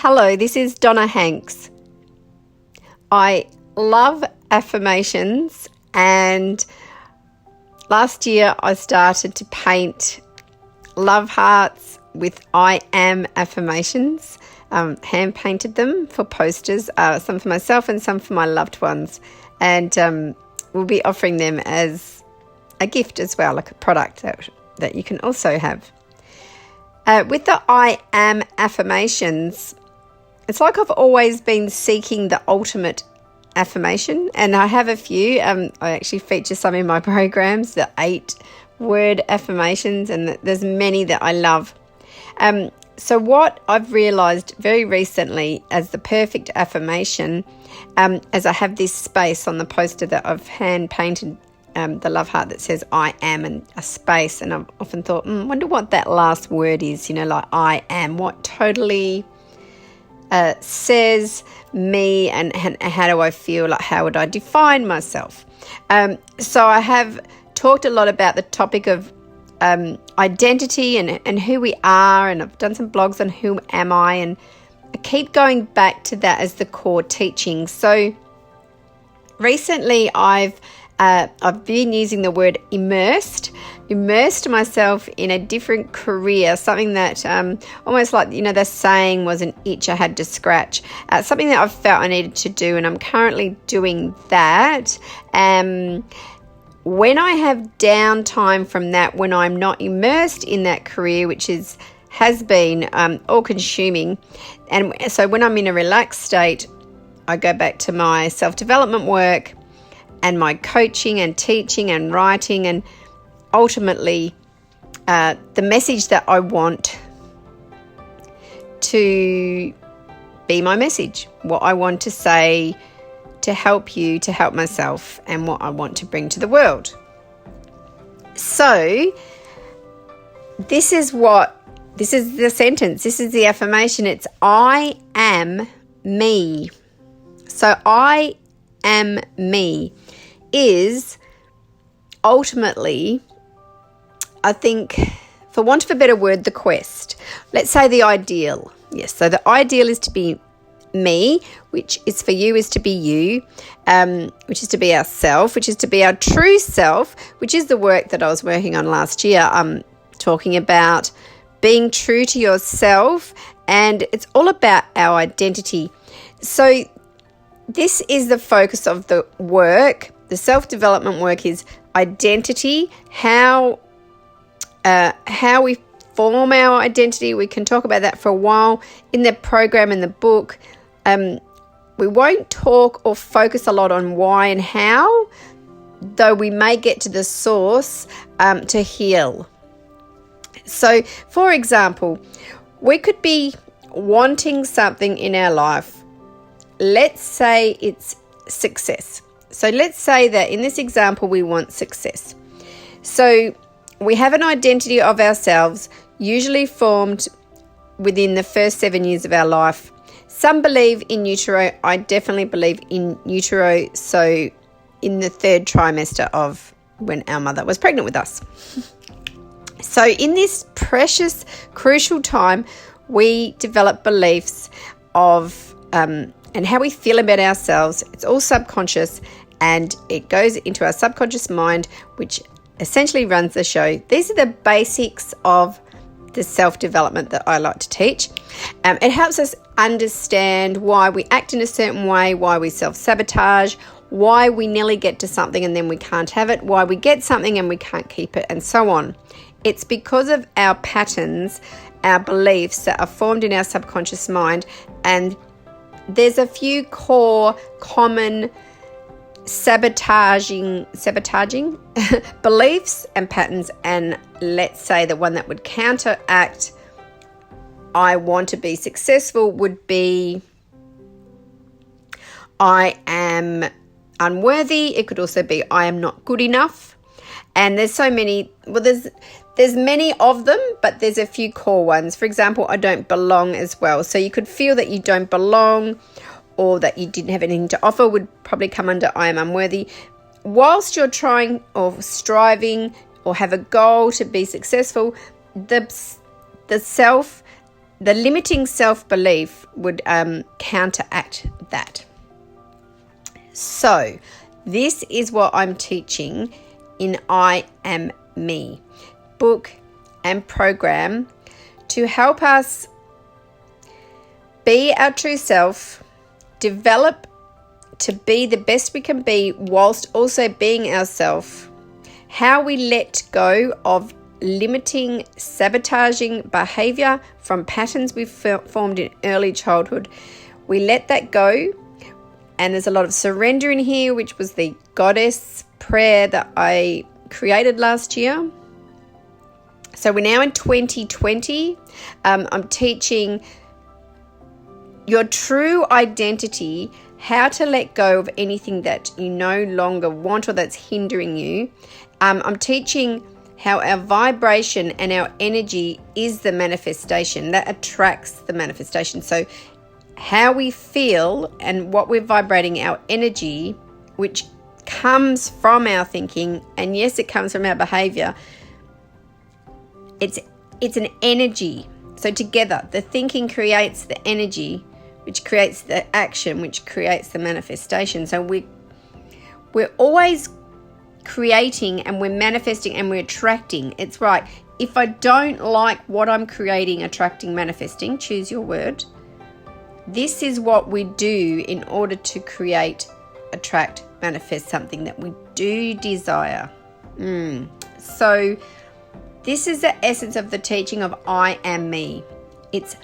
Hello, this is Donna Hanks. I love affirmations, and last year I started to paint love hearts with I am affirmations. Hand painted them for posters, some for myself and some for my loved ones, and we'll be offering them as a gift as well, like a product that you can also have. With the I am affirmations, it's like I've always been seeking the ultimate affirmation, and I have a few. I actually feature some in my programs, the 8-word affirmations, and there's many that I love. So what I've realised very recently as the perfect affirmation, as I have this space on the poster that I've hand painted, the love heart that says I am, and a space, and I've often thought, wonder what that last word is, like I am, what totally says me, and how do I feel, like how would I define myself? So I have talked a lot about the topic of identity and who we are, and I've done some blogs on who am I, and I keep going back to that as the core teaching. So recently I've been using the word immersed myself in a different career, something that almost like, the saying was an itch I had to scratch, something that I've felt I needed to do, and I'm currently doing that. When I have downtime from that, when I'm not immersed in that career, which has been all-consuming, and so when I'm in a relaxed state, I go back to my self-development work and my coaching and teaching and writing, and ultimately the message that I want to be my message, what I want to say to help you, to help myself, and what I want to bring to the world. So this is the sentence, this is the affirmation. It's I am me. So I am me is ultimately, I think, for want of a better word, the quest. Let's say the ideal. Yes, so the ideal is to be me, which is for you is to be you, which is to be ourself, which is to be our true self, which is the work that I was working on last year, talking about being true to yourself, and it's all about our identity. So this is the focus of the work. The self-development work is identity, how we form our identity. We can talk about that for a while in the program, in the book. We won't talk or focus a lot on why and how, though we may get to the source to heal. So, for example, we could be wanting something in our life. Let's say it's success. So let's say that in this example, we want success. So we have an identity of ourselves, usually formed within the first 7 years of our life. Some believe in utero. I definitely believe in utero. So in the 3rd trimester of when our mother was pregnant with us. So in this precious, crucial time, we develop beliefs of and how we feel about ourselves. It's all subconscious, and it goes into our subconscious mind, which essentially runs the show. These are the basics of the self-development that I like to teach. It helps us understand why we act in a certain way, why we self-sabotage, why we nearly get to something and then we can't have it, why we get something and we can't keep it, and so on. It's because of our patterns, our beliefs that are formed in our subconscious mind, and there's a few core common sabotaging beliefs and patterns, and let's say the one that would counteract I want to be successful would be I am unworthy. It could also be I am not good enough. And there's so many, there's many of them, but there's a few core ones. For example, I don't belong as well. So you could feel that you don't belong, or that you didn't have anything to offer, would probably come under I am unworthy. Whilst you're trying or striving or have a goal to be successful, the self the limiting self-belief would counteract that. So this is what I'm teaching in I Am Me book and program to help us be our true self, develop to be the best we can be whilst also being ourselves, how we let go of limiting, sabotaging behavior from patterns we've formed in early childhood. We let that go, and there's a lot of surrender in here, which was the goddess prayer that I created last year. So we're now in 2020. I'm teaching your true identity, how to let go of anything that you no longer want or that's hindering you. I'm teaching how our vibration and our energy is the manifestation that attracts the manifestation. So how we feel and what we're vibrating, our energy, which comes from our thinking, and yes, it comes from our behavior. It's an energy. So together, the thinking creates the energy, which creates the action, which creates the manifestation. So we're always creating, and we're manifesting, and we're attracting. It's right. If I don't like what I'm creating, attracting, manifesting, choose your word. This is what we do in order to create, attract, manifest something that we do desire. So this is the essence of the teaching of I Am Me. It's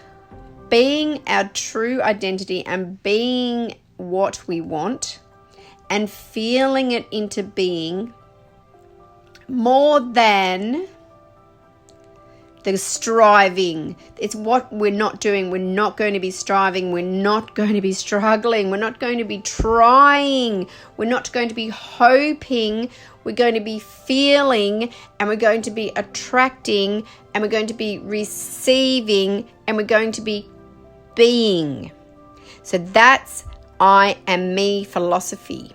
being our true identity and being what we want and feeling it into being more than the striving. It's what we're not doing. We're not going to be striving. We're not going to be struggling. We're not going to be trying. We're not going to be hoping. We're going to be feeling, and we're going to be attracting, and we're going to be receiving, and we're going to be being. So that's I Am Me philosophy,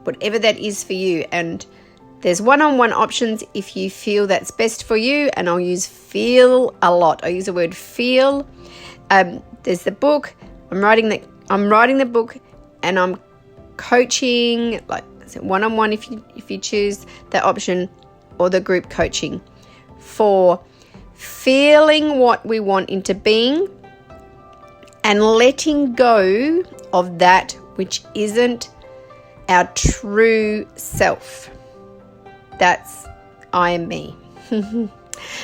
whatever that is for you. And there's one-on-one options if you feel that's best for you, and I'll use feel a lot. I use the word feel. There's the book. I'm writing the book, and I'm coaching, like one-on-one if you choose that option, or the group coaching for feeling what we want into being and letting go of that which isn't our true self. That's I Am Me.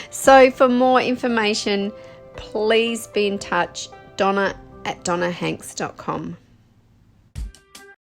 So for more information, please be in touch. Donna at donnahanks.com.